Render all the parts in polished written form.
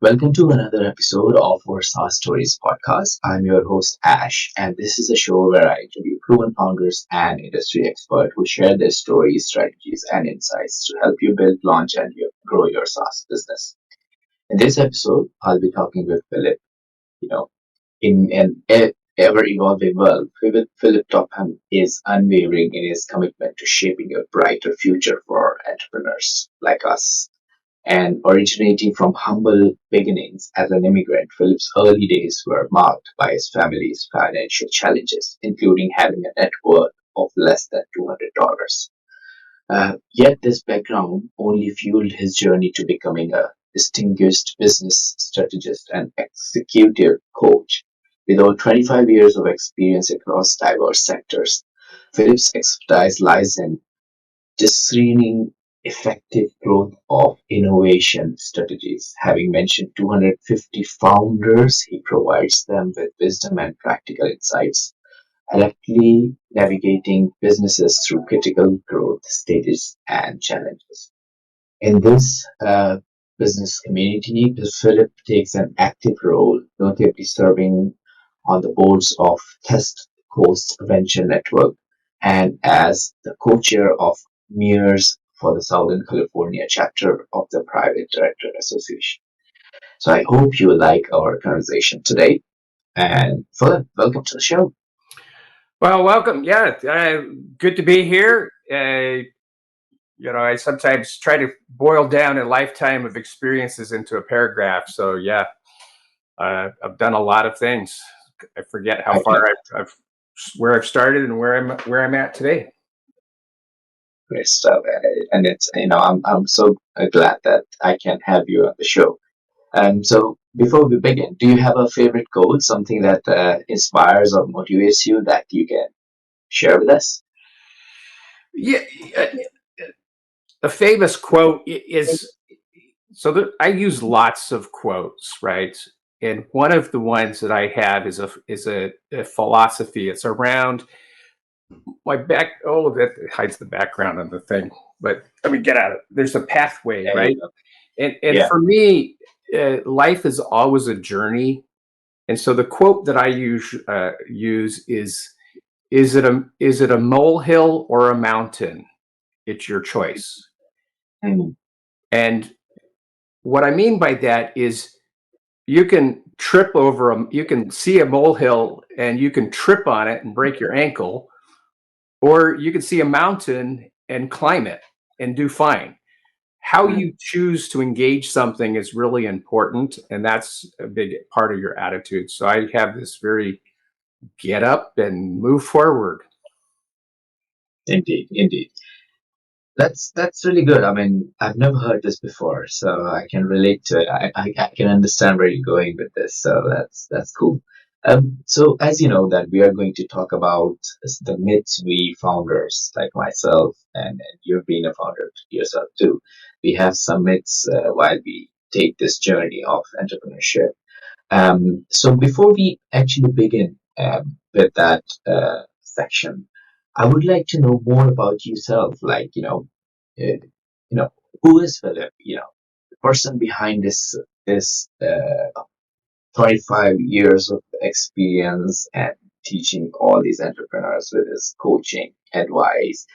Welcome to another episode of our SaaS Stories podcast. I'm your host, Ash, and this is a show where I interview proven founders and industry experts who share their stories, strategies, and insights to help you build, launch, and grow your SaaS business. In this episode, I'll be talking with Philip. You know, in an ever evolving world, Philip Topham is unwavering in his commitment to shaping a brighter future for entrepreneurs like us. And originating from humble beginnings as an immigrant, Philip's early days were marked by his family's financial challenges, including having a net worth of less than $200. Yet this background only fueled his journey to becoming a distinguished business strategist and executive coach. With over 25 years of experience across diverse sectors, Philip's expertise lies in discerning effective growth of innovation strategies. Having mentioned 250 founders, he provides them with wisdom and practical insights, adeptly navigating businesses through critical growth stages and challenges. In this business community, Philip takes an active role, notably serving on the boards of Test Coast Venture Network and as the co-chair of MERS for the Southern California chapter of the Private Director Association. So I hope you like our conversation today. And Philip, welcome to the show. Well, welcome. Yeah, good to be here. I sometimes try to boil down a lifetime of experiences into a paragraph. So, yeah, I've done a lot of things. I forget how far I've where I've started and where I'm at today. Great stuff, and it's I'm so glad that I can have you on the show. And so, before we begin, do you have a favorite quote, something that inspires or motivates you that you can share with us? Yeah, a famous quote is I use lots of quotes, right? And one of the ones that I have is a philosophy. It's around my back. Oh, that hides the background of the thing. But let me get at it. There's a pathway, There you right? go. And Yeah. for me, life is always a journey. And so the quote that I use is it a molehill or a mountain? It's your choice. Mm. And what I mean by that is you can trip over you can see a molehill and you can trip on it and break your ankle, or you can see a mountain and climb it and do fine. How you choose to engage something is really important, and that's a big part of your attitude. So I have this very get up and move forward. Indeed, indeed. That's really good. I mean, I've never heard this before, so I can relate to it. I can understand where you're going with this, so that's cool. So as you know, that we are going to talk about the myths we founders like myself, and you've been a founder yourself too. We have some myths while we take this journey of entrepreneurship. So before we actually begin with that section, I would like to know more about yourself. Like, who is Philip? The person behind this 25 years of experience and teaching all these entrepreneurs with his coaching advice.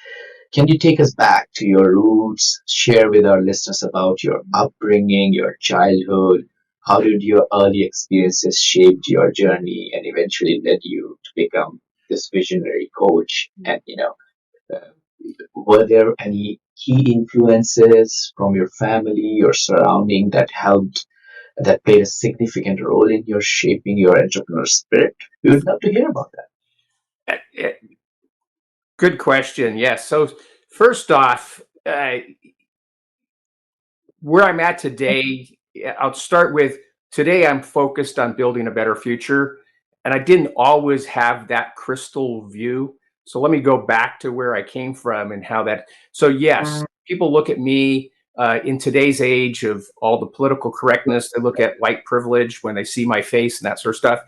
Can you take us back to your roots, share with our listeners about your upbringing, your childhood? How did your early experiences shape your journey and eventually led you to become this visionary coach? And, uh, were there any key influences from your family, your surrounding that played a significant role in your shaping your entrepreneur spirit? We would love to hear about Good question. Yes. So first off, where I'm at today, I'll start with today. I'm focused on building a better future, and I didn't always have that crystal view. So let me go back to where I came from and how that. So yes, people look at me in today's age of all the political correctness. They look at white privilege when they see my face and that sort of stuff.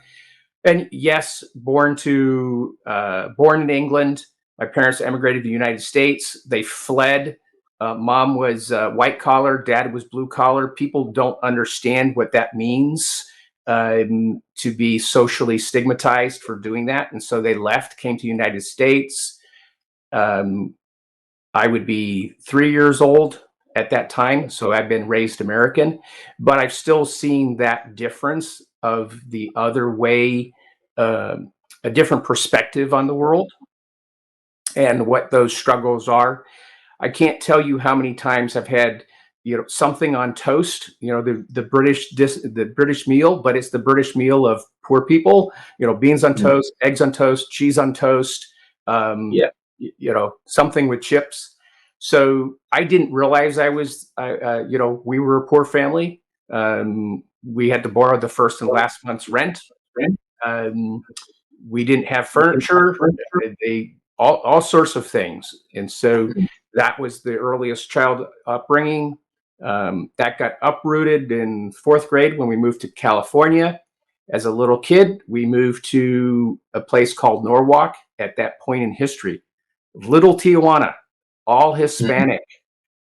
And yes, born in England. My parents emigrated to the United States. They fled Mom was white collar, dad was blue collar. People don't understand what that means, to be socially stigmatized for doing that. And so they left, came to the United States. Um, I would be 3 years old at that time. So I've been raised American, but I've still seen that difference of the other way, uh, a different perspective on the world and what those struggles are. I can't tell you how many times I've had, something on toast, the British meal, but it's the British meal of poor people, beans on mm, toast, eggs on toast, cheese on toast, um, yeah. something with chips. So I didn't realize we were a poor family. We had to borrow the first and last month's rent. Um, we didn't have furniture. They all sorts of things, and so that was the earliest child upbringing. That got uprooted in fourth grade when we moved to California. As a little kid, we moved to a place called Norwalk at that point in history. Little Tijuana, all Mm, Hispanic.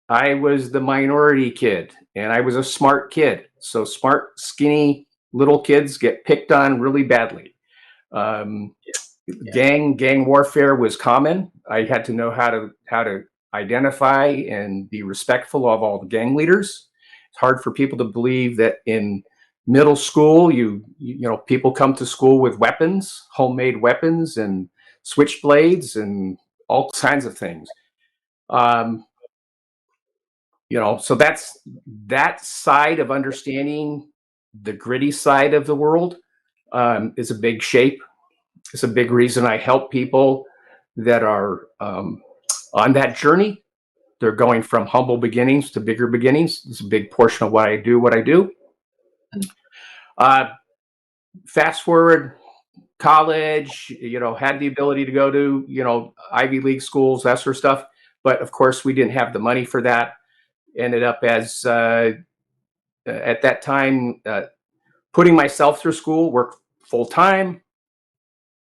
I was the minority kid, and I was a smart kid. So smart, skinny little kids get picked on really badly. Um, yeah. gang warfare was common. I had to know how to identify and be respectful of all the gang leaders. It's hard for people to believe that in middle school people come to school with weapons, homemade weapons and switchblades and all kinds of things. Um, so that's that side of understanding the gritty side of the world, is a big shape. It's a big reason I help people that are, on that journey. They're going from humble beginnings to bigger beginnings. It's a big portion of why I do what I do. Mm, Uh, Fast forward, college, had the ability to go to, Ivy League schools, that sort of stuff. But of course, we didn't have the money for that. Ended up as, at that time, putting myself through school, worked full time,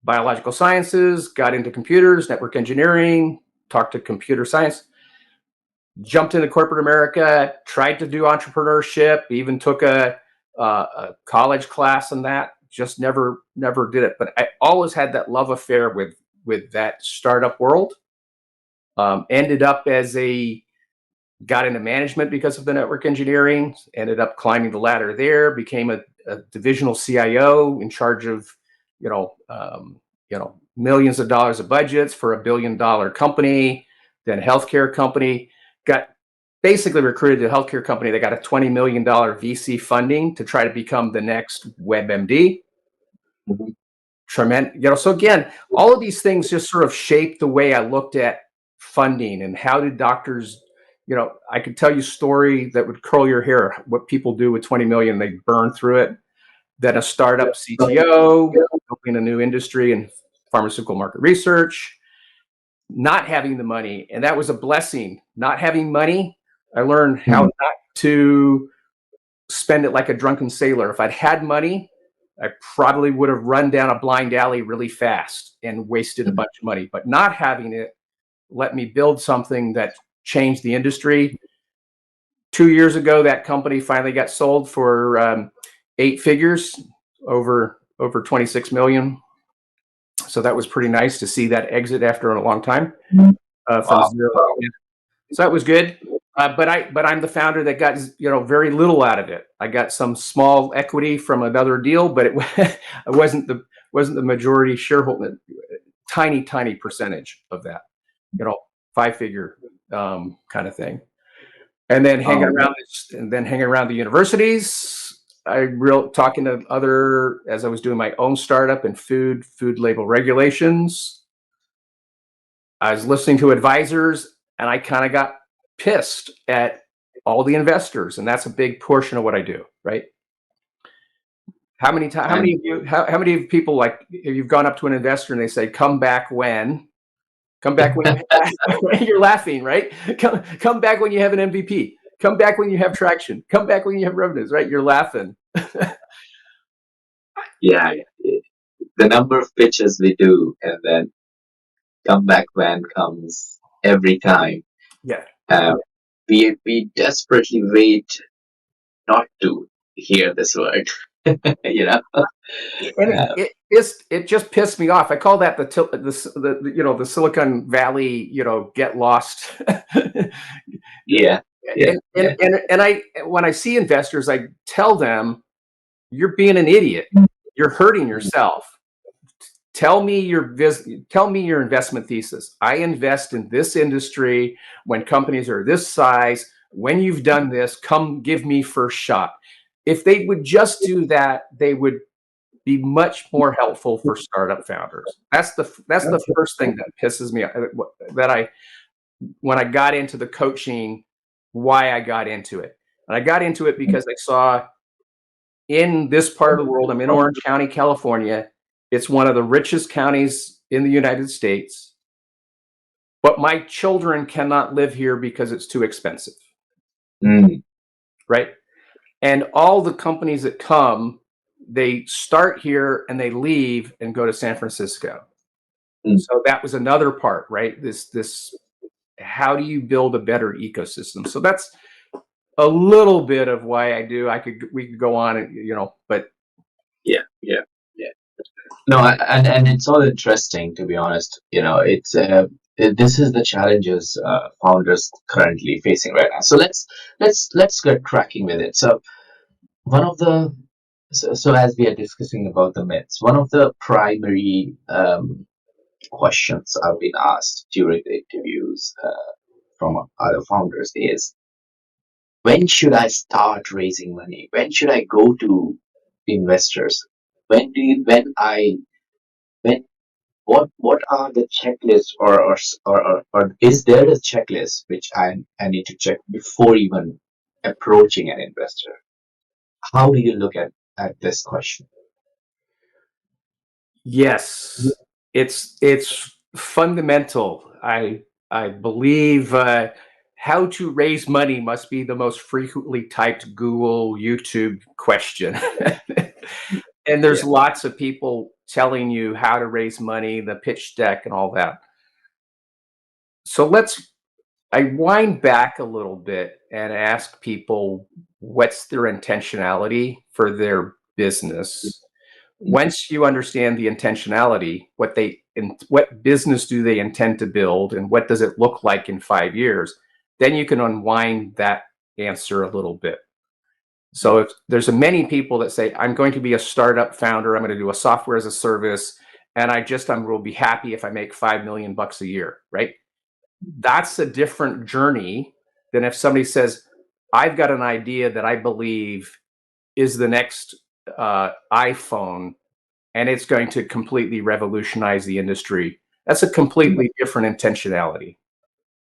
biological sciences, got into computers, network engineering, talked to computer science, jumped into corporate America, tried to do entrepreneurship, even took a college class in that. Just never did it. But I always had that love affair with that startup world. Ended up as a got into management because of the network engineering. Ended up climbing the ladder there. Became a divisional CIO in charge of millions of dollars of budgets for $1 billion company. Then healthcare company. Got basically recruited to a healthcare company that got a $20 million VC funding to try to become the next WebMD. mhm, Tremendous, so again, all of these things just sort of shaped the way I looked at funding and how did doctors, I could tell you a story that would curl your hair, what people do with 20 million, they burn through it. Then a startup CTO, building a new industry in pharmaceutical market research, not having the money. And that was a blessing. Not having money, I learned how mm, not to spend it like a drunken sailor. If I'd had money, I probably would have run down a blind alley really fast and wasted a mm, bunch of money. But not having it let me build something that changed the industry. 2 years ago, that company finally got sold for, 8 figures, over 26 million. So that was pretty nice to see that exit after a long time, mm. from Wow. zero. So that was good. But I'm the founder that got very little out of it. I got some small equity from another deal, but it wasn't the majority shareholder. Tiny percentage of that. You know, 5 figure, kind of thing. And then hanging Wow. around the universities. I real talking to other as I was doing my own startup in food label regulations. I was listening to advisors and I kind of got pissed at all the investors. And that's a big portion of what I do, right? How And many of you, how many of people like, if you've gone up to an investor and they say, come back when you have, you're laughing, right? Come back when you have an MVP. Come back when you have traction. Come back when you have revenues, right? You're laughing. yeah, the number of pitches we do, and then comeback van comes every time. Yeah. Uh, we desperately wait not to hear this word. you know. And Uh, it just pissed me off. I call that the Silicon Valley, get lost. yeah, yeah, yeah. And I when I see investors, I tell them, you're being an idiot. You're hurting Mm, yourself. Tell me your investment thesis. I invest in this industry when companies are this size. When you've done this, come give me first shot. If they would just do that, they would be much more helpful for startup founders. That's the first thing that pisses me off. That I When I got into the coaching, why I got into it. And I got into it because I saw in this part of the world, I'm in Orange County, California. It's one of the richest counties in the United States, but my children cannot live here because it's too expensive, mm, right? And all the companies that come, they start here and they leave and go to San Francisco. mm. So that was another part, right? This how do you build a better ecosystem? So that's a little bit of why I do. We could go on, and but Yeah, yeah, yeah. No, and it's all interesting to be honest. This is the challenges founders currently facing right now. So let's get cracking with it. One of the so as we are discussing about the myths, one of the primary questions I've been asked during the interviews from other founders is, when should I start raising money? When should I go to investors? When what are the checklists, or is there a checklist which I need to check before even approaching an investor? How do you look at this question? yes, it's fundamental. I believe how to raise money must be the most frequently typed Google, YouTube question. And there's Yeah. lots of people telling you how to raise money, the pitch deck, and all that. So I wind back a little bit and ask people what's their intentionality for their business. Mm, Once you understand the intentionality, what business do they intend to build, and what does it look like in 5 years, then you can unwind that answer a little bit. So if there's many people that say, I'm going to be a startup founder, I'm going to do a software as a service, and I will be happy if I make 5 million bucks a year, right? That's a different journey than if somebody says, I've got an idea that I believe is the next iPhone, and it's going to completely revolutionize the industry. That's a mm. completely different intentionality,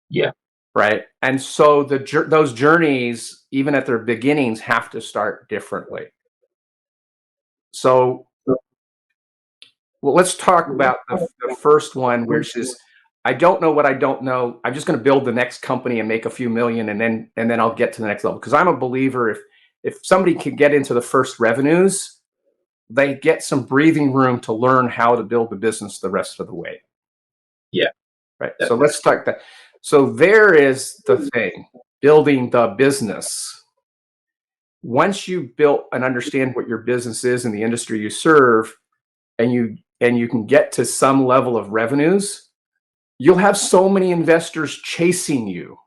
Yeah. right? And so those journeys, even at their beginnings, have to start differently. So, well, let's talk about the first one, which is, I don't know what I don't know. I'm just going to build the next company and make a few million, and then I'll get to the next level. Because I'm a believer, if somebody can get into the first revenues, they get some breathing room to learn how to build the business the rest of the way. Yeah. Right. So Definitely. let's start that. So there is the thing, building the business. Once you build and understand what your business is and the industry you serve, and you can get to some level of revenues, you'll have so many investors chasing you.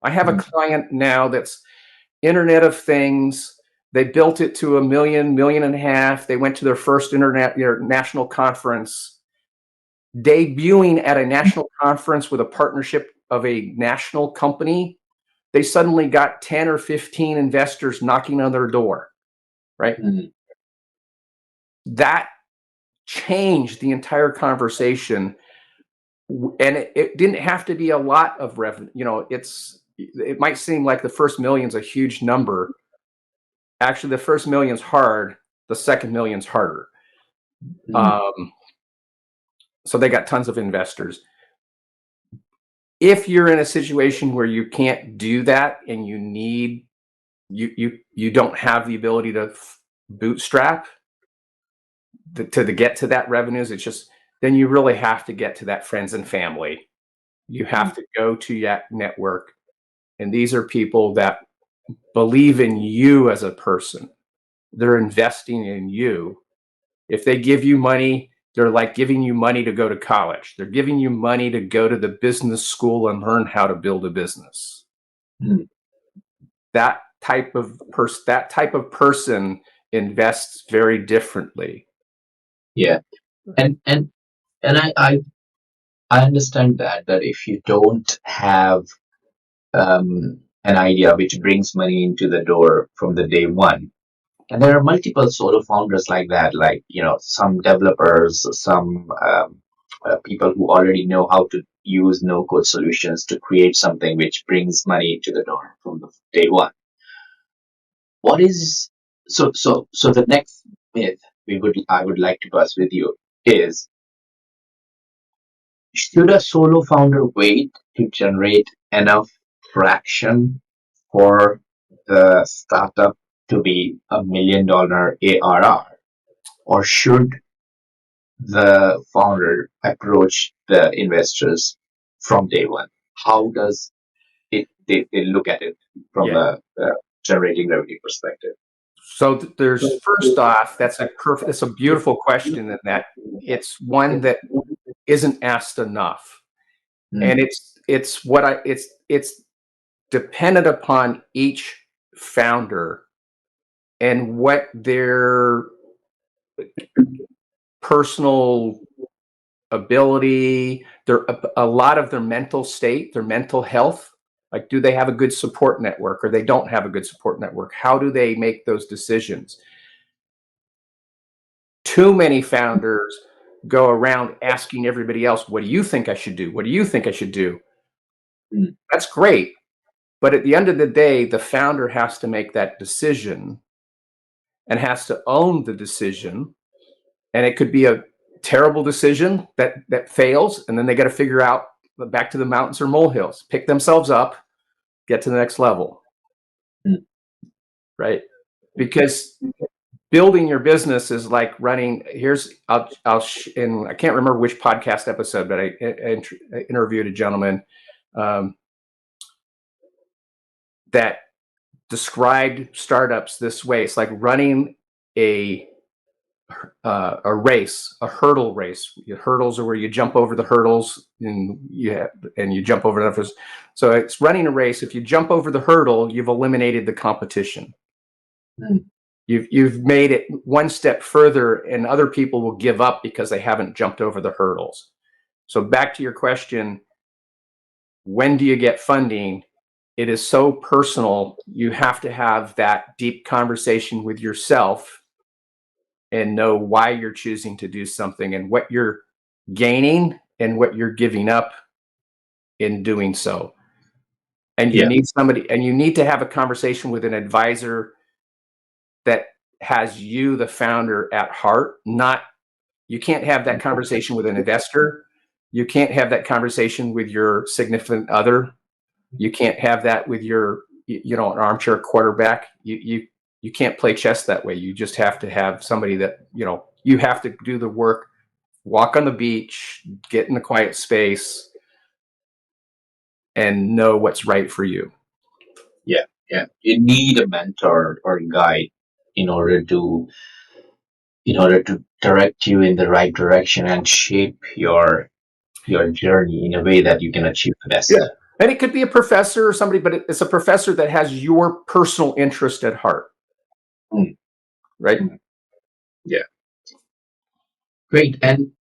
I have a Mm, client now that's Internet of Things. They built it to a million and a half. They went to their first national conference, debuting at a national conference with a partnership of a national company. They suddenly got 10 or 15 investors knocking on their door, right? mm, That changed the entire conversation. And it didn't have to be a lot of revenue. It might seem like the first million's a huge number. Actually, the first million's hard. The second million's harder. mm, Um, so they got tons of investors. If you're in a situation where you can't do that and you don't have the ability to bootstrap to get to that revenues, it's just, then you really have to get to that friends and family. You mm, have to go to that network. And these are people that believe in you as a person. They're investing in you. If they give you money, they're like giving you money to go to college. They're giving you money to go to the business school and learn how to build a business. Mm. That type of person invests very differently. Yeah. And I understand that if you don't have an idea which brings money into the door from the day one, and there are multiple solo founders like that, like some developers, some people who already know how to use no code solutions to create something which brings money into the door from the day one. What is so the next myth I would like to bust with you is, should a solo founder wait to generate enough traction for the startup to be $1 million ARR? Or should the founder approach the investors from day one? How does they look at it from Yeah. a generating revenue perspective? So there's, first off, that's a beautiful question, in that it's one that isn't asked enough. And Mm. it's dependent upon each founder and what their personal ability, a lot of their mental state, their mental health. Like, do they have a good support network, or they don't have a good support network? How do they make those decisions? Too many founders go around asking everybody else, what do you think I should do? What do you think I should do? Mm. That's great. But at the end of the day, the founder has to make that decision and has to own the decision. And it could be a terrible decision that fails, and then they got to figure out, back to the mountains or molehills, pick themselves up, get to the next level, Mm. right? Because building your business is like running. And I can't remember which podcast episode, but I interviewed a gentleman um, that described startups this way. It's like running a race, a hurdle race. Hurdles are where you jump over the hurdles, and you jump over the. So it's running a race. If you jump over the hurdle, you've eliminated the competition. Mm. You've made it one step further, and other people will give up because they haven't jumped over the hurdles. So back to your question, when do you get funding? It is so personal. You have to have that deep conversation with yourself and know why you're choosing to do something and what you're gaining and what you're giving up in doing so. And Yeah. you need to have a conversation with an advisor that has you, the founder, at heart. You can't have that conversation with an investor. You can't have that conversation with your significant other. You can't have that with an armchair quarterback. You can't play chess that way. You just have to have somebody that, you have to do the work, walk on the beach, get in a quiet space, and know what's right for you. Yeah. Yeah. You need a mentor or a guide in order to direct you in the right direction and shape your journey in a way that you can achieve the Yeah. best. And it could be a professor or somebody, but it's a professor that has your personal interest at heart, Mm. right? Mm. Yeah. Great. And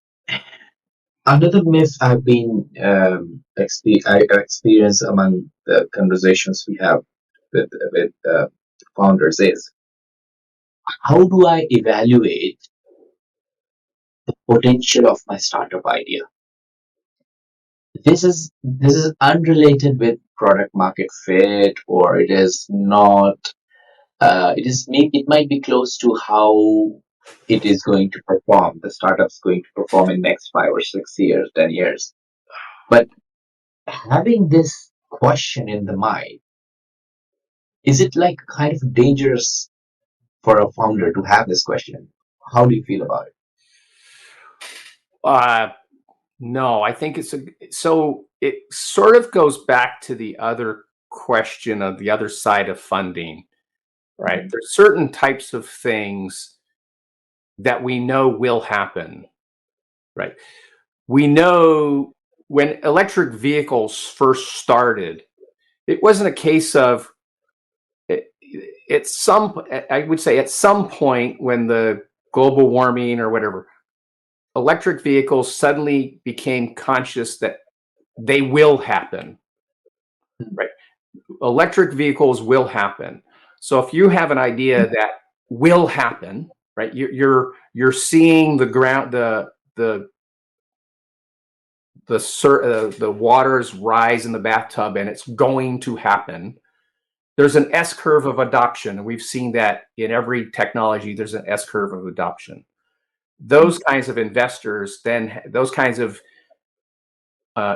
another myth I've been I experienced among the conversations we have with founders is, how do I evaluate the potential of my startup idea? This is unrelated with product market fit, or it is not. It might be close to how it is going to perform. The startup's going to perform in next 5 or 6 years, 10 years. But having this question in the mind, is it like kind of dangerous for a founder to have this question? How do you feel about it? Uh, no, I think so it sort of goes back to the other question of the other side of funding, right? There's certain types of things that we know will happen, right? We know when electric vehicles first started, it wasn't a case of I would say at some point when the global warming or whatever, electric vehicles suddenly became conscious that they will happen, right? Electric vehicles will happen. So if you have an idea that will happen, right? You're seeing the ground, the waters rise in the bathtub, and it's going to happen. There's an S curve of adoption, and we've seen that in every technology. There's an S curve of adoption. Those kinds of investors, then those kinds of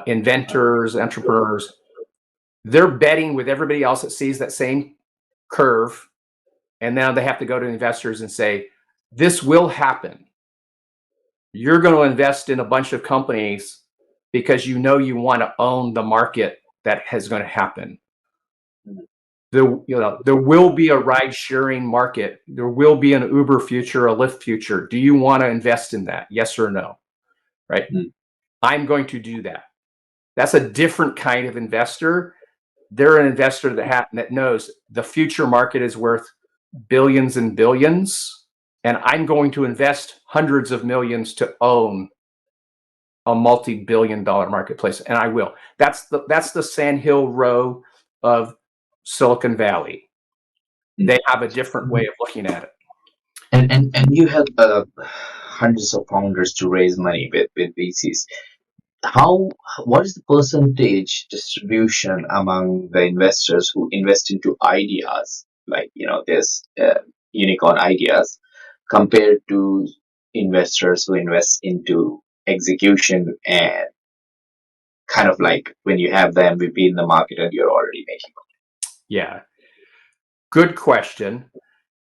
inventors, entrepreneurs, they're betting with everybody else that sees that same curve, and now they have to go to investors and say, "This will happen. You're going to invest in a bunch of companies because you know you want to own the market that is going to happen. There will be a ride sharing market. There will be an Uber future, a Lyft future. Do you want to invest in that? Yes or no?" Right? I'm going to do that. That's a different kind of investor. They're an investor that knows the future market is worth billions and billions, and I'm going to invest hundreds of millions to own a multi-billion-dollar marketplace, and I will. That's the Sand Hill Row of Silicon Valley. They have a different way of looking at it. And you help hundreds of founders to raise money with VCs. What is the percentage distribution among the investors who invest into ideas, like there's unicorn ideas, compared to investors who invest into execution and kind of like when you have the MVP in the market and you're already making money? Yeah, good question.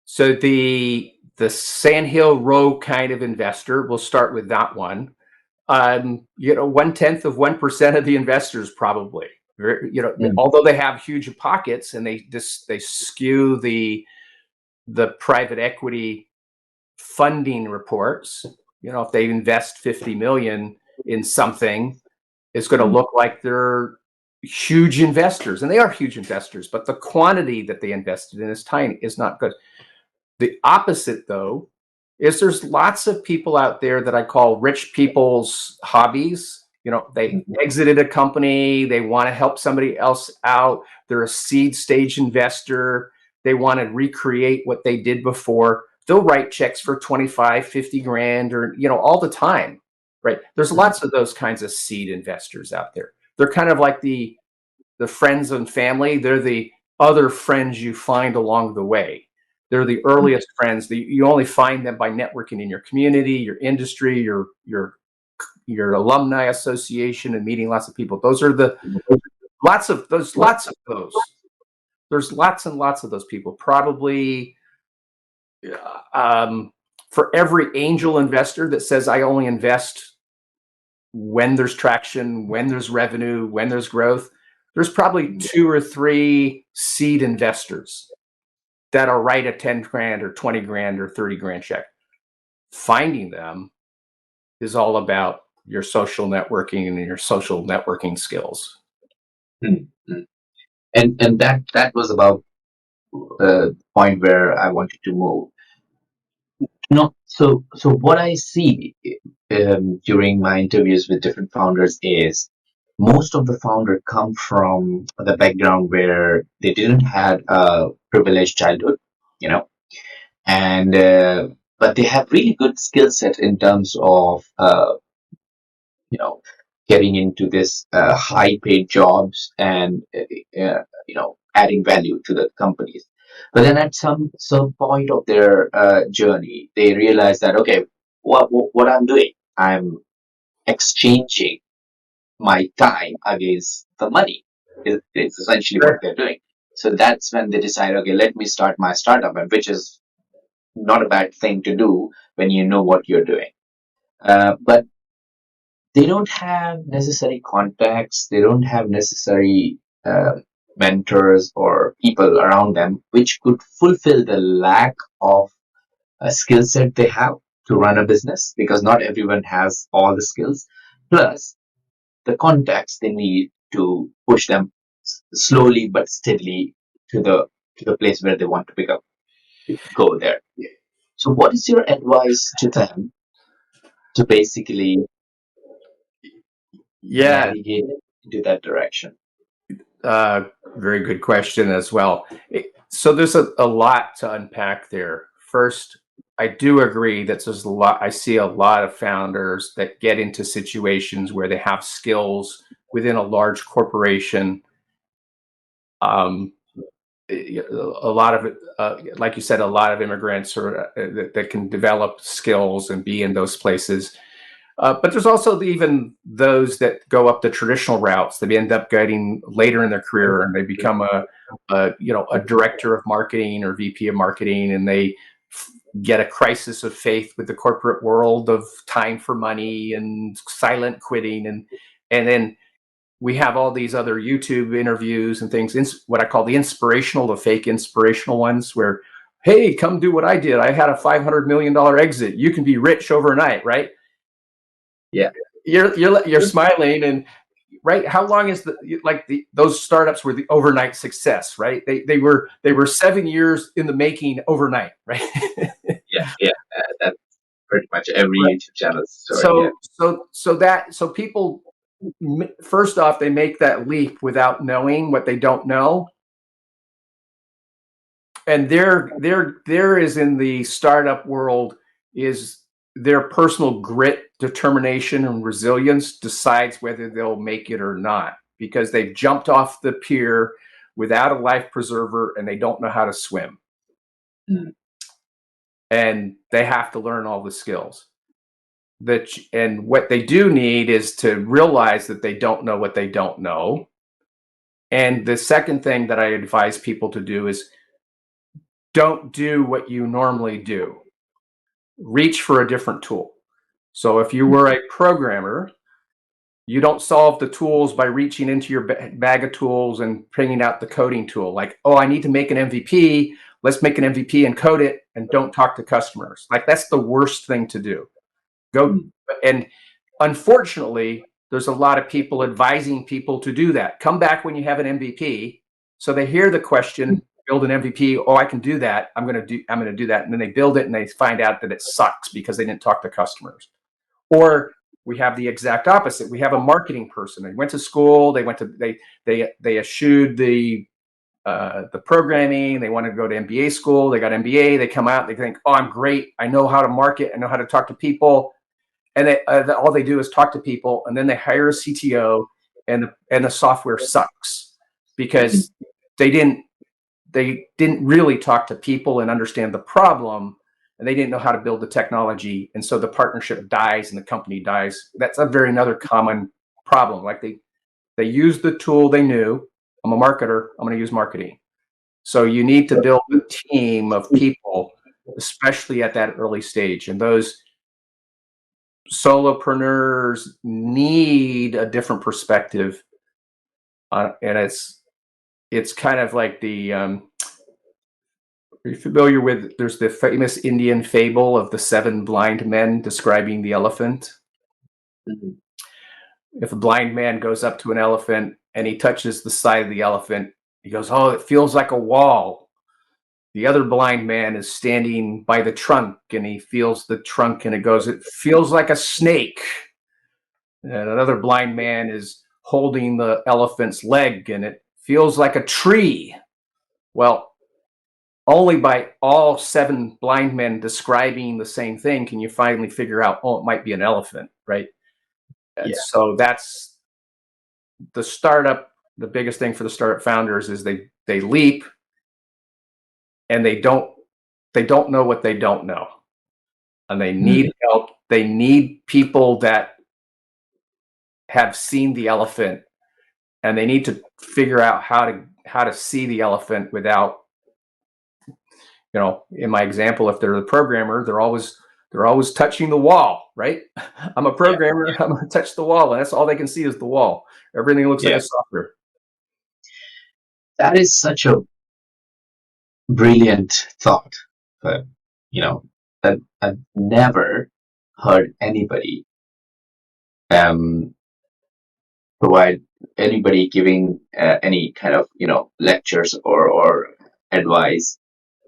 So the Sand Hill Row kind of investor, we'll start with that one. 1/10 of 1% of the investors probably. Although they have huge pockets and they skew the private equity funding reports. If they invest 50 million in something, it's going to look like they're huge investors, and they are huge investors, but the quantity that they invested in is not good. The opposite, though, is there's lots of people out there that I call rich people's hobbies. They exited a company, they want to help somebody else out, they're a seed stage investor, they want to recreate what they did before. They'll write checks for 25, 50 grand or, all the time, right? There's lots of those kinds of seed investors out there. They're kind of like the friends and family. They're the other friends you find along the way. They're the earliest friends. You only find them by networking in your community, your industry, your alumni association, and meeting lots of people. Those are lots of those. There's lots and lots of those people. Probably for every angel investor that says I only invest when there's traction, when there's revenue, when there's growth, there's probably 2 or 3 seed investors that are write a 10 grand or 20 grand or 30 grand check. Finding them is all about your social networking and your social networking skills. Mm-hmm. And that was about the point where I wanted to move. So what I see during my interviews with different founders is most of the founders come from the background where they didn't have a privileged childhood, you know, and but they have really good skill set in terms of you know getting into this high paid jobs and adding value to the companies. But then at some point of their journey, they realize that okay, what I'm doing, I'm exchanging my time against the money. It's essentially what they're doing. So that's when they decide, okay, let me start my startup, and which is not a bad thing to do when you know what you're doing. But they don't have necessary contacts. They don't have necessary mentors or people around them which could fulfill the lack of a skill set they have to run a business, because not everyone has all the skills, plus the contacts they need to push them slowly but steadily to the place where they want to pick up go there. So what is your advice to them to basically Yeah, navigate into that direction? uh, very good question as well. So there's a lot to unpack there. First, I do agree that there's a lot. I see a lot of founders that get into situations where they have skills within a large corporation. Um, a lot of it, like you said, a lot of immigrants that can develop skills and be in those places. But there's also even those that go up the traditional routes. They end up getting later in their career and they become a director of marketing or VP of marketing, and they get a crisis of faith with the corporate world of time for money and silent quitting, and then we have all these other YouTube interviews and things, what I call the inspirational, the fake inspirational ones, where, hey, come do what I did. I had a $500 million exit. You can be rich overnight, right? Yeah. You're smiling, and right. How long is those startups were the overnight success, right? They were 7 years in the making overnight, right? Yeah. That's pretty much every Right. YouTube channel's story. Yeah. So people, first off, they make that leap without knowing what they don't know, and there is in the startup world is their personal grit, determination, and resilience decides whether they'll make it or not, because they've jumped off the pier without a life preserver and they don't know how to swim, Mm. and they have to learn all the skills that, and what they do need is to realize that they don't know what they don't know. And the second thing that I advise people to do is don't do what you normally do. Reach for a different tool. So if you were a programmer, you don't solve the tools by reaching into your bag of tools and bringing out the coding tool. Like, oh, I need to make an MVP. Let's make an MVP and code it, and don't talk to customers. Like, that's the worst thing to do. Go. Mm. And unfortunately, there's a lot of people advising people to do that. Come back when you have an MVP. So they hear the question, build an MVP. Oh, I can do that. I'm going to do that. And then they build it and they find out that it sucks because they didn't talk to customers. Or we have the exact opposite. We have a marketing person. They went to school. They eschewed the programming. They wanted to go to MBA school. They got MBA. They come out. They think, oh, I'm great. I know how to market. I know how to talk to people. And all they do is talk to people. And then they hire a CTO, and the software sucks because they didn't really talk to people and understand the problem, and they didn't know how to build the technology, and so the partnership dies and the company dies. That's another common problem. Like they used the tool they knew. I'm a marketer. I'm going to use marketing. So you need to build a team of people, especially at that early stage, and those solopreneurs need a different perspective. And it's kind of like are you familiar with, there's the famous Indian fable of the seven blind men describing the elephant? Mhm. If a blind man goes up to an elephant and he touches the side of the elephant, he goes, oh, it feels like a wall. The other blind man is standing by the trunk and he feels the trunk and it goes, it feels like a snake. And another blind man is holding the elephant's leg and it feels like a tree. Well, only by all seven blind men describing the same thing can you finally figure out, oh, it might be an elephant, right? And Yeah. so that's the startup. The biggest thing for the startup founders is they leap and they don't know what they don't know, and they need help. They need people that have seen the elephant, and they need to figure out how to see the elephant without, in my example, if they're the programmer, they're always touching the wall, right? I'm a Yeah. programmer. I'm going to touch the wall, and that's all they can see is the wall. Everything looks like Yeah. a software. That is such a brilliant thought. But, you know, that I've never heard anybody um, provide anybody giving any kind of, lectures or advice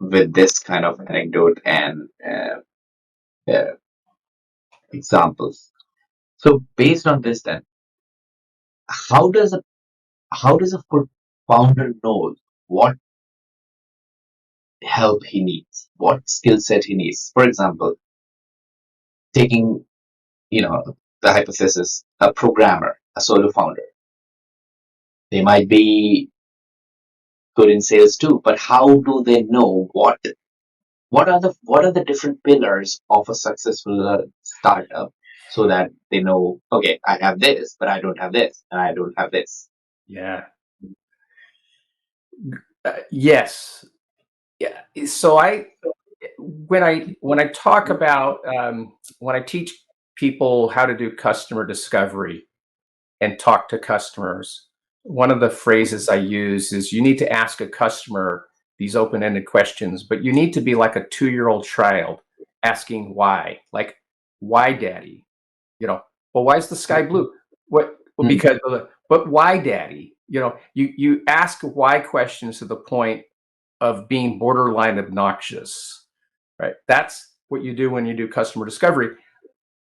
with this kind of anecdote and uh, examples. So based on this, then, how does a founder know what help he needs, what skill set he needs? For example, taking, the hypothesis, a programmer, a solo founder, they might be good in sales too, but how do they know what are the different pillars of a successful startup, so that they know, okay, I have this, but I don't have this, and I don't have this. Yeah. Yes. Yeah. So when I talk about when I teach people how to do customer discovery and talk to customers, one of the phrases I use is you need to ask a customer these open-ended questions, but you need to be like a 2-year-old child asking why, like, why, daddy? Well, why is the sky blue? What? Well, Mm, because of the, but why, daddy? You ask why questions to the point of being borderline obnoxious, right? That's what you do when you do customer discovery.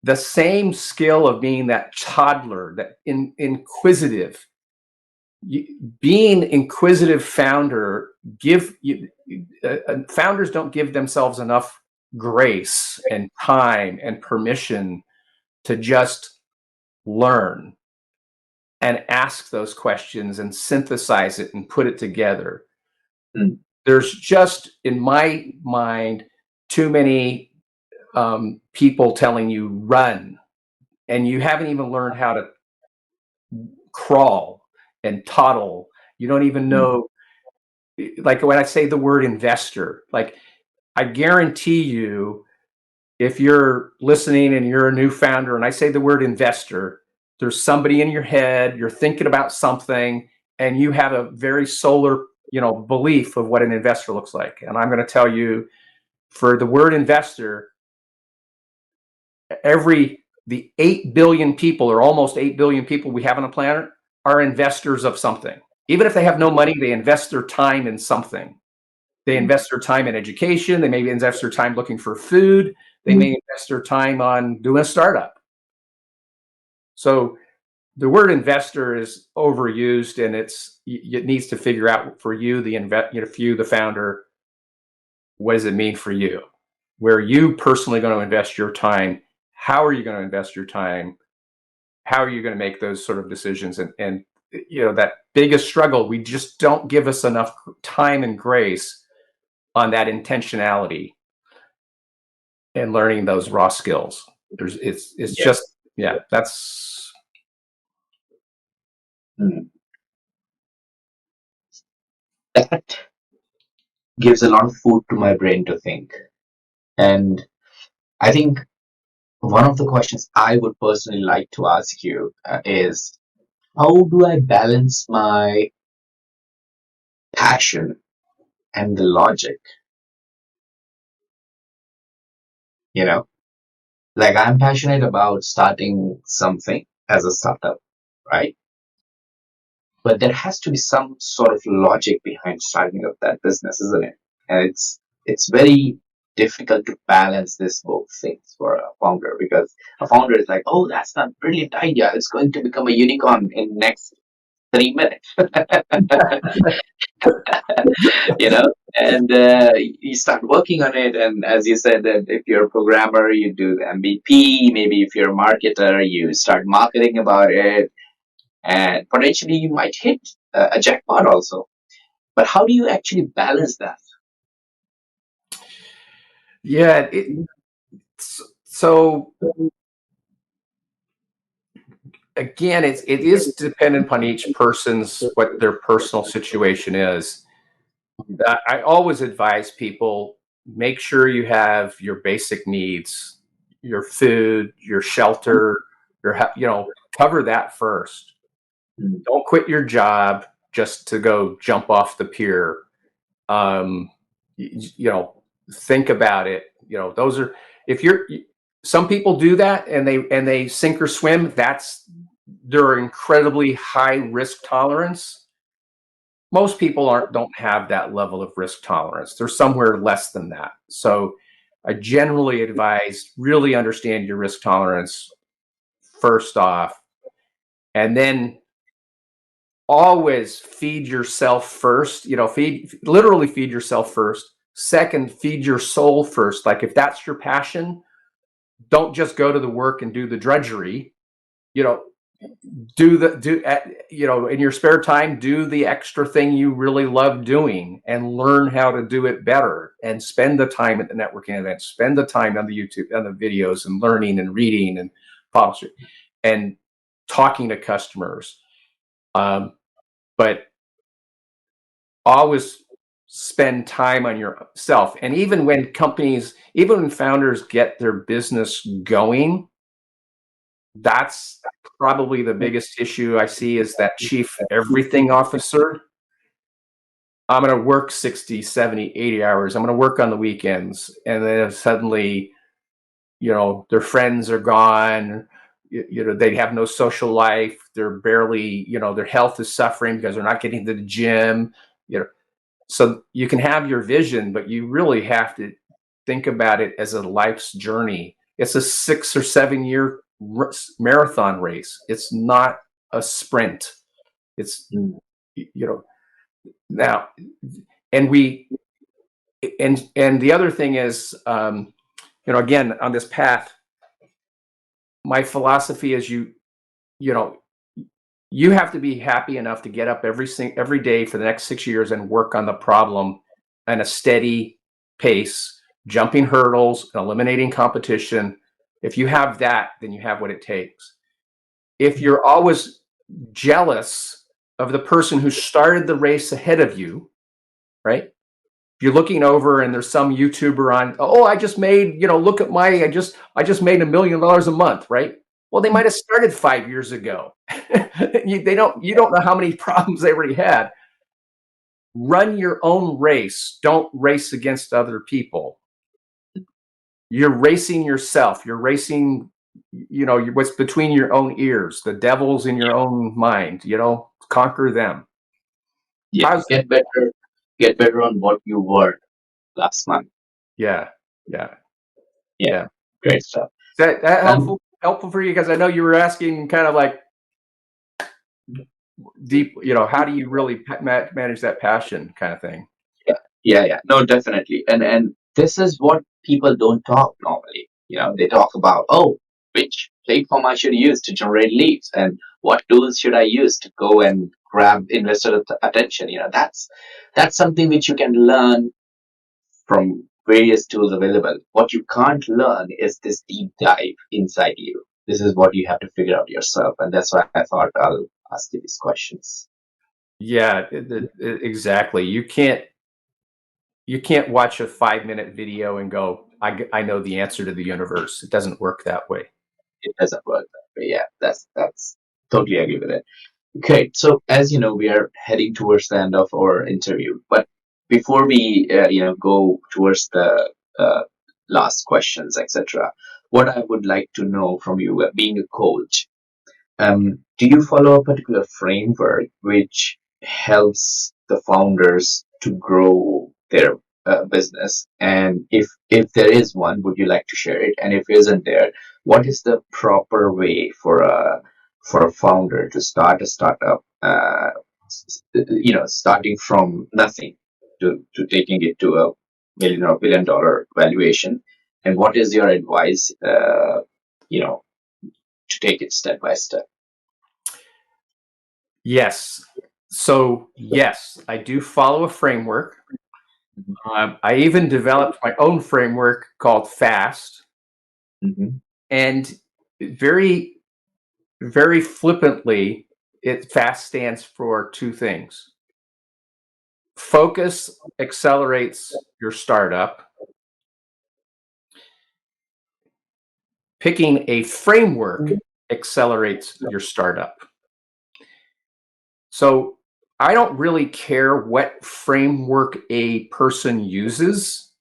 The same skill of being that toddler, that inquisitive, being inquisitive founder, founders don't give themselves enough grace and time and permission to just learn and ask those questions and synthesize it and put it together. mm, There's just, in my mind, too many people telling you run, and you haven't even learned how to crawl and toddle. You don't even mm, know, like when I say the word investor, like I guarantee you, if you're listening and you're a new founder and I say the word investor, there's somebody in your head, you're thinking about something, and you have a very solar, belief of what an investor looks like. And I'm going to tell you, for the word investor, the 8 billion people, or almost 8 billion people we have on the planet, are investors of something. Even if they have no money, they invest their time in something. They mm, invest their time in education. They may invest their time looking for food. They may invest their time on doing a startup. So the word investor is overused, and it needs to figure out for you, the founder, what does it mean for you? Where are you personally going to invest your time? How are you going to invest your time? How are you going to make those sort of decisions? And that biggest struggle, we just don't give us enough time and grace on that intentionality and learning those raw skills. It's yeah. just, yeah, that's, Mm. That gives a lot of food to my brain to think. And I think one of the questions I would personally like to ask you is, how do I balance my passion and the logic? You know, like, I'm passionate about starting something as a startup, right? But there has to be some sort of logic behind starting up that business, isn't it? And it's very difficult to balance this both things for a founder, because a founder is like, oh, that's a brilliant idea. It's going to become a unicorn in next 3 minutes, you know. And you start working on it, and as you said, that if you're a programmer, you do the MVP. Maybe if you're a marketer, you start marketing about it, and potentially you might hit a jackpot also. But how do you actually balance that? yeah. So again, it is dependent upon each person's, what their personal situation is. I always advise people, make sure you have your basic needs, your food, your shelter, cover that first. Mm, Don't quit your job. just to go jump off the pier. You know, think about it. You know, those are, if you're, some people do that and they sink or swim. That's their incredibly high risk tolerance. Most people don't have that level of risk tolerance. They're somewhere less than that. So I generally advise really understand your risk tolerance first off, and then always feed yourself first. You know, literally feed yourself first. Second, feed your soul first. Like if that's your passion, don't just go to the work and do the drudgery. You know, you know, in your spare time, do the extra thing you really love doing and learn how to do it better, and spend the time at the networking events, spend the time on the YouTube, on the videos, and learning and reading and policy and talking to customers. But always spend time on yourself. And even when founders get their business going, that's probably the biggest issue I see, is that chief everything officer. I'm going to work 60, 70, 80 hours. I'm going to work on the weekends. And then suddenly, you know, their friends are gone. You know, they have no social life. They're barely, you know, their health is suffering because they're not getting to the gym. You know, so you can have your vision, but you really have to think about it as a life's journey. It's a 6 or 7 year marathon race. It's not a sprint. It's, you know, now, and and the other thing is, you know, again, on this path, my philosophy is you know, you have to be happy enough to get up every day for the next 6 years and work on the problem at a steady pace, jumping hurdles and eliminating competition. If you have that, then you have what it takes. If you're always jealous of the person who started the race ahead of you, right? If you're looking over and there's some YouTuber on, oh, I just made, you know, look at my, I just made $1 million a month, right? Well, they might have started 5 years ago. You don't know how many problems they already had. Run your own race. Don't race against other people. You're racing yourself. You're racing, you know, what's between your own ears. The devil's in your own mind, you know, conquer them. Yeah, get better on what you were last month. Yeah, yeah, Yeah, yeah. great stuff. Is that Um, helpful for you? Because I know you were asking kind of like deep, you know, how do you really manage that passion kind of thing? yeah. No, definitely. And this is what people don't talk normally. You know, they talk about, oh, which platform I should use to generate leads, and what tools should I use to go and grab investor attention. You know, that's something which you can learn from various tools available. What you can't learn is this deep dive inside you. This is what you have to figure out yourself, and that's why I thought I'll ask you these questions. Yeah, exactly. You can't watch a 5-minute video and go, I know the answer to the universe. It doesn't work that way. It doesn't work that way. Yeah, that's totally agree with it. Okay, so as you know, we are heading towards the end of our interview, but before we go towards the last questions, etc., what I would like to know from you, being a coach, do you follow a particular framework which helps the founders to grow their business? And if there is one, would you like to share it? And if isn't there, what is the proper way for a founder to start a startup? Starting from nothing to taking it to a million or $1 billion valuation. And what is your advice? To take it step by step. Yes. So, yes, I do follow a framework. I even developed my own framework called FAST. Mm-hmm. And very, very flippantly, FAST stands for two things. Focus accelerates your startup. Picking a framework accelerates your startup. So I don't really care what framework a person uses,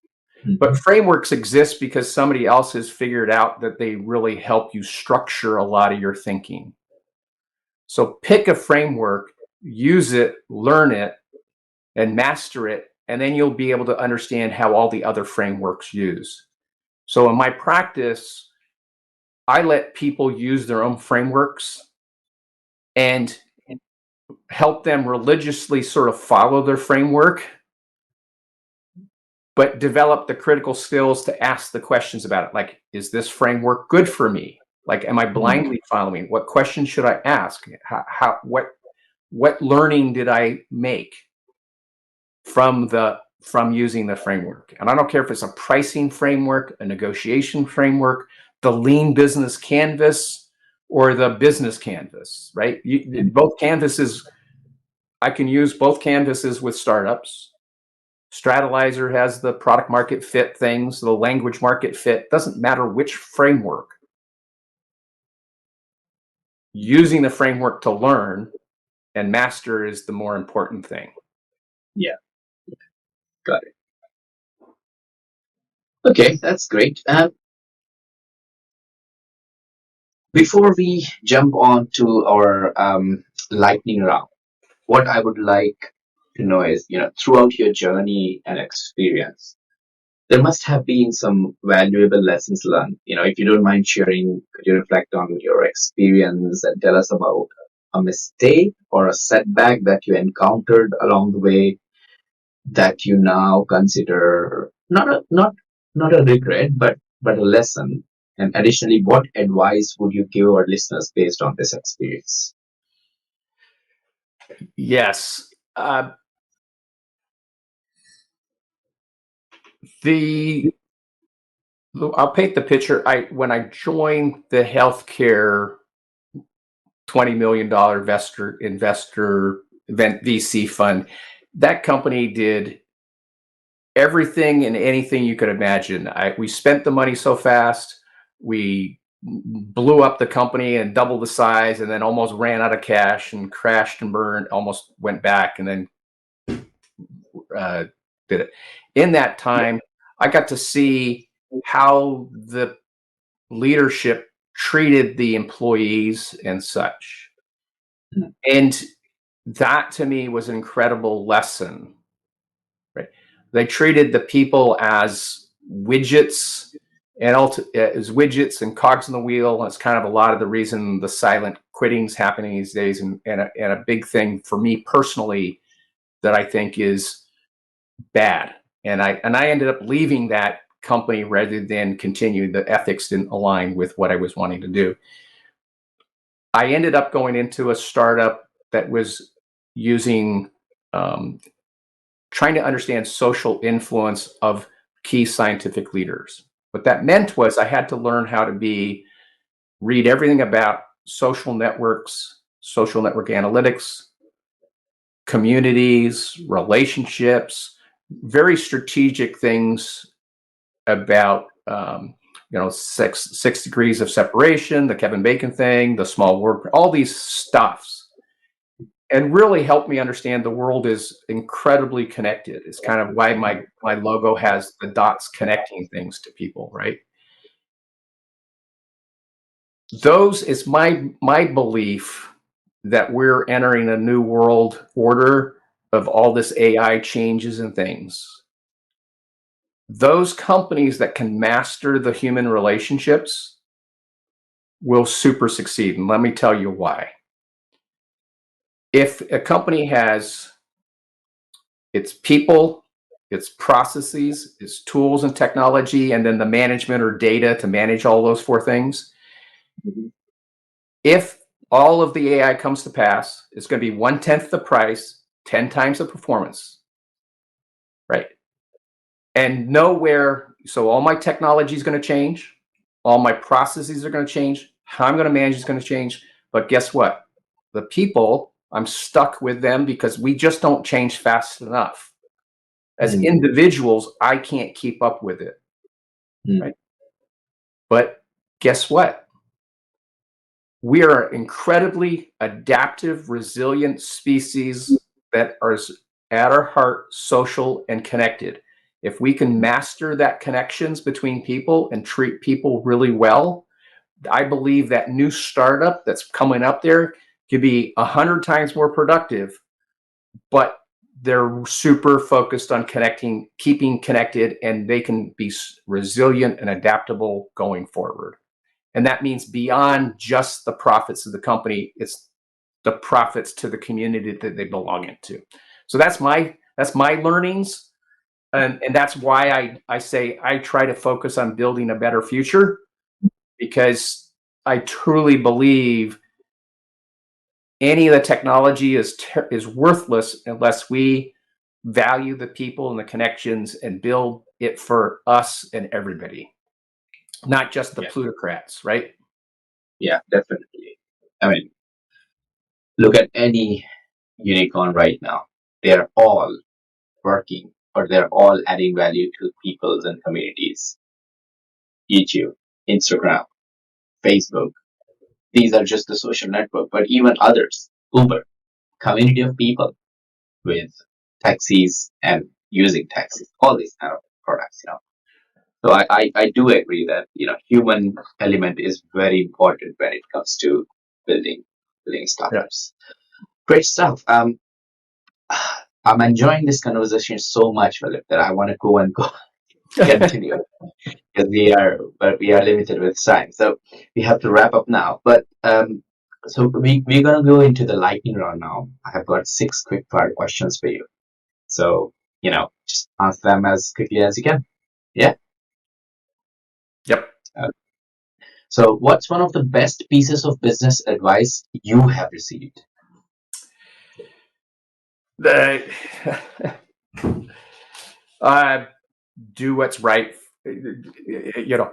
but Mhm. frameworks exist because somebody else has figured out that they really help you structure a lot of your thinking. So pick a framework, use it, learn it, and master it, and then you'll be able to understand how all the other frameworks use. So in my practice, I let people use their own frameworks and help them religiously sort of follow their framework, but develop the critical skills to ask the questions about it. Like, is this framework good for me? Like, am I Mm. blindly following? What questions should I ask? What learning did I make from using the framework? And I don't care if it's a pricing framework, a negotiation framework, the lean business canvas, or the business canvas, right? Both canvases, I can use both canvases with startups. Stratalizer has the product market fit things, the language market fit. Doesn't matter which framework. Using the framework to learn and master is the more important thing. Yeah, got it. Okay, that's great. Before we jump on to our lightning round, what I would like to know is, throughout your journey and experience, there must have been some valuable lessons learned. If you don't mind sharing, could you reflect on your experience and tell us about a mistake or a setback that you encountered along the way that you now consider not a regret, but a lesson? And additionally, what advice would you give our listeners based on this experience? Yes. The I'll paint the picture. I When I joined the healthcare $20 million investor event VC fund, that company did everything and anything you could imagine. We spent the money so fast, we blew up the company and doubled the size, and then almost ran out of cash and crashed and burned. Almost went back and then uh, did it. In that Yeah. time, I got to see how the leadership treated the employees and such. Mm. And that to me was an incredible lesson, right? They treated the people as widgets and as widgets and cogs in the wheel. That's kind of a lot of the reason the silent quitting's happening these days. And a big thing for me personally that I think is bad. And I ended up leaving that company rather than continue. The ethics didn't align with what I was wanting to do. I ended up going into a startup that was using um, trying to understand social influence of key scientific leaders. What that meant was I had to learn how to read everything about social networks, social network analytics, communities, relationships, very strategic things about six degrees of separation, the Kevin Bacon thing, the small work, all these stuffs, and really helped me understand the world is incredibly connected. It's kind of why my logo has the dots connecting things to people, right? Those is my belief that we're entering a new world order of all this AI changes and things. Those companies that can master the human relationships will super succeed. And let me tell you why. If a company has its people, its processes, its tools and technology, and then the management or data to manage all those four things, Mhm. if all of the AI comes to pass, it's going to be 1/10 the price, 10 times the performance, right? And nowhere, so all my technology is going to change, all my processes are going to change, how I'm going to manage is going to change. But guess what? The people, I'm stuck with them because we just don't change fast enough. As Mm. individuals, I can't keep up with it, Mm. right? But guess what? We are an incredibly adaptive, resilient species that are at our heart social and connected. If we can master that connections between people and treat people really well, I believe that new startup that's coming up there could be 100 times more productive, but they're super focused on connecting, keeping connected, and they can be resilient and adaptable going forward. And that means beyond just the profits of the company, it's the profits to the community that they belong into. So that's my learnings. And that's why I say I try to focus on building a better future, because I truly believe any of the technology is worthless unless we value the people and the connections and build it for us and everybody, not just the Yeah, plutocrats, right? yeah, definitely. I mean, look at any unicorn right now. They're all working or they're all adding value to peoples and communities. YouTube, Instagram, Facebook. These are just the social network, but even others. Uber, community of people with taxis and using taxis, all these kind of products, So I do agree that, human element is very important when it comes to building Yeah. startups. Great stuff. I'm enjoying this conversation so much, Philip, that I want to go and go continue because we are limited with time. So we have to wrap up now. But so we're gonna go into the lightning round now. I have got 6 quick fire questions for you. So just answer them as quickly as you can. Yeah. Yep. Uh, so what's one of the best pieces of business advice you have received? The uh, do what's right. You know,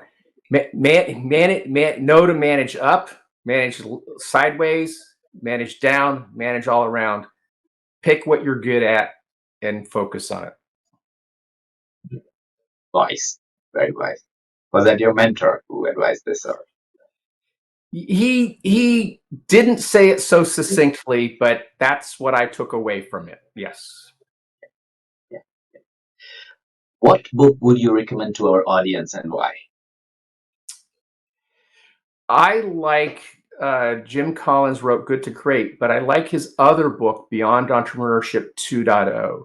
know to manage up, manage sideways, manage down, manage all around. Pick what you're good at and focus on it. Wise, very wise. Was that your mentor who advised this, or? He didn't say it so succinctly, but that's what I took away from it. Yes. Yeah. What book would you recommend to our audience and why? I like Jim Collins wrote Good to Great, but I like his other book, Beyond Entrepreneurship 2.0.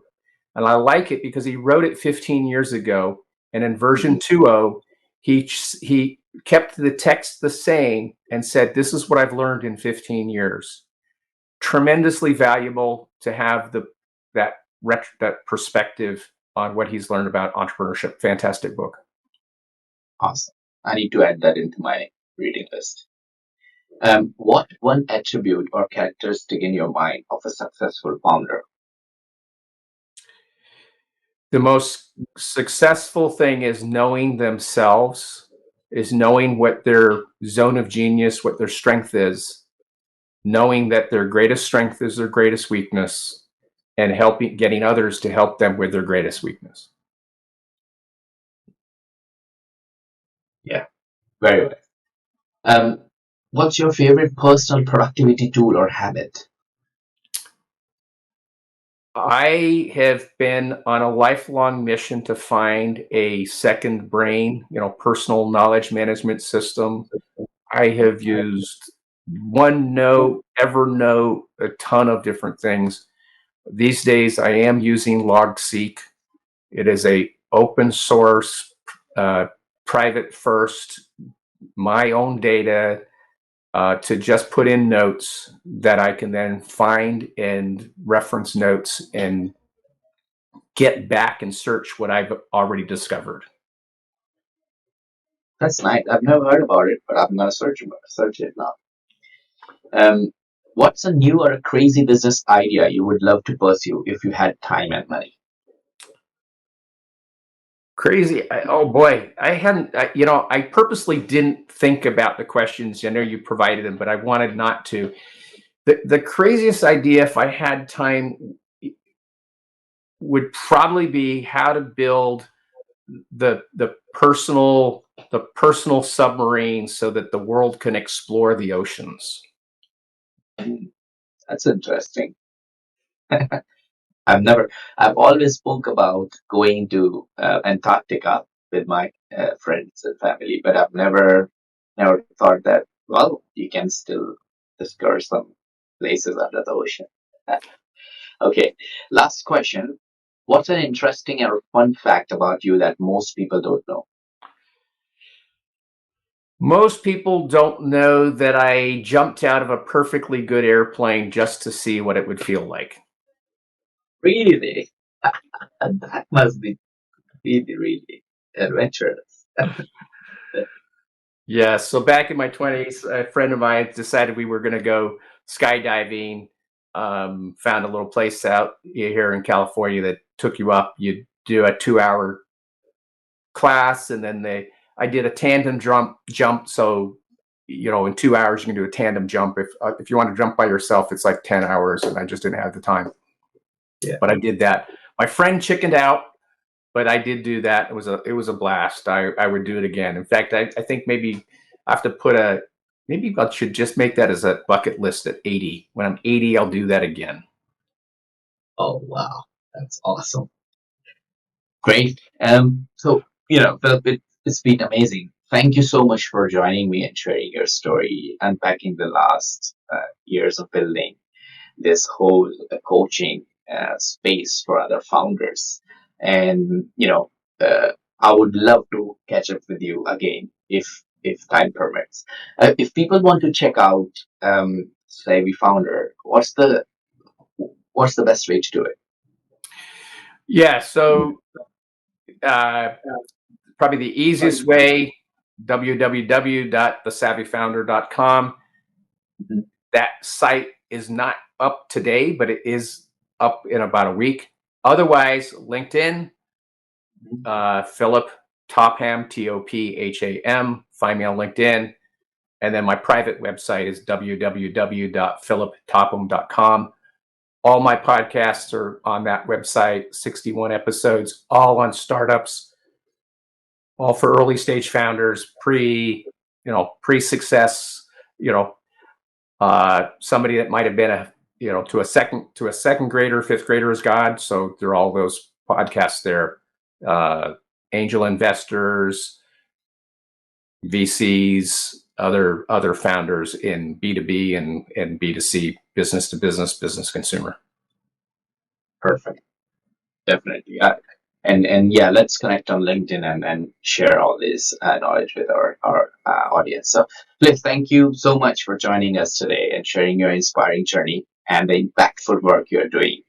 And I like it because he wrote it 15 years ago. And in version 2.0, he kept the text the same and said, this is what I've learned in 15 years. Tremendously valuable to have that that perspective on what he's learned about entrepreneurship. Fantastic book. Awesome. I need to add that into my reading list. What one attribute or characteristic in your mind of a successful founder? The most successful thing is knowing themselves, is knowing what their zone of genius, what their strength is, knowing that their greatest strength is their greatest weakness, and getting others to help them with their greatest weakness. Yeah, very well. What's your favorite personal productivity tool or habit? I have been on a lifelong mission to find a second brain, personal knowledge management system. I have used OneNote, Evernote, a ton of different things. These days, I am using LogSeq. It is a open source, uh, private first, my own data, to just put in notes that I can then find and reference notes and get back and search what I've already discovered. That's nice. I've never heard about it, but I'm gonna search it now. Um, what's a new or a crazy business idea you would love to pursue if you had time and money? Crazy. Oh boy, I hadn't, I purposely didn't think about the questions. I know you provided them, but I wanted not to. The craziest idea, if I had time, would probably be how to build the personal submarine so that the world can explore the oceans. Hmm, that's interesting. I've never, I've always spoke about going to Antarctica with my friends and family, but I've never thought that, well, you can still discover some places under the ocean. Okay, last question. What's an interesting or fun fact about you that most people don't know? Most people don't know that I jumped out of a perfectly good airplane just to see what it would feel like. Really? That must be really, really adventurous. Yeah, so back in my 20s, a friend of mine decided we were going to go skydiving. Found a little place out here in California that took you up. You do a 2 hour class, and then I did a tandem jump. So, in 2 hours you can do a tandem jump. If you want to jump by yourself, it's like 10 hours, and I just didn't have the time. Yeah. But I did that. My friend chickened out, but I did do that. It was a blast. I would do it again. In fact, I think maybe I have to maybe I should just make that as a bucket list at 80. When I'm 80, I'll do that again. Oh, wow. That's awesome. Great. Philip, it's been amazing. Thank you so much for joining me and sharing your story, unpacking the last years of building this whole coaching space for other founders. And, I would love to catch up with you again if time permits. If people want to check out Savvy Founder, what's the best way to do it? Yeah. So uh, probably the easiest way, www.thesavvyfounder.com. Mhm. That site is not up today, but it is up in about a week. Otherwise, LinkedIn, Philip Topham, Topham. Find me on LinkedIn. And then my private website is www.philiptopham.com. All my podcasts are on that website, 61 episodes, all on startups, all for early stage founders, pre-success, somebody that might have been to a second grader, fifth grader is God. So there are all those podcasts there. Angel investors, VCs, other founders in B2B and B2C, business to business, business consumer. Perfect. Definitely. And yeah, let's connect on LinkedIn and share all this knowledge with our audience. So, please, thank you so much for joining us today and sharing your inspiring journey and the impactful work you're doing.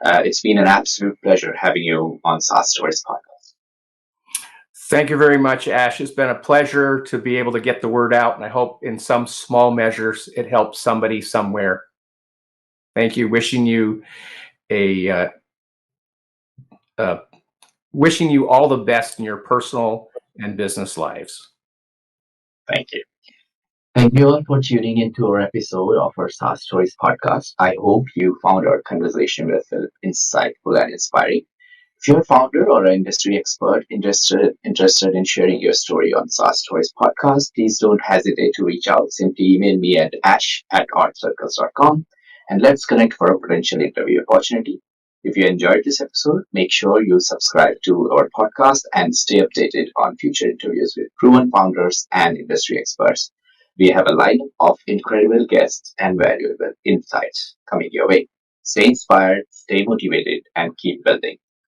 It's been an absolute pleasure having you on SaaS Stories podcast. Thank you very much, Ash. It's been a pleasure to be able to get the word out, and I hope in some small measures it helps somebody somewhere. Thank you. A uh, uh, wishing you all the best in your personal and business lives. Thank you. Thank you all for tuning into our episode of our SaaS Stories podcast. I hope you found our conversation with Philip insightful and inspiring. If you're a founder or an industry expert interested in sharing your story on SaaS Stories podcast, please don't hesitate to reach out. Simply email me at ash@artcircles.com and let's connect for a potential interview opportunity. If you enjoyed this episode, make sure you subscribe to our podcast and stay updated on future interviews with proven founders and industry experts. We have a lineup of incredible guests and valuable insights coming your way. Stay inspired, stay motivated, and keep building.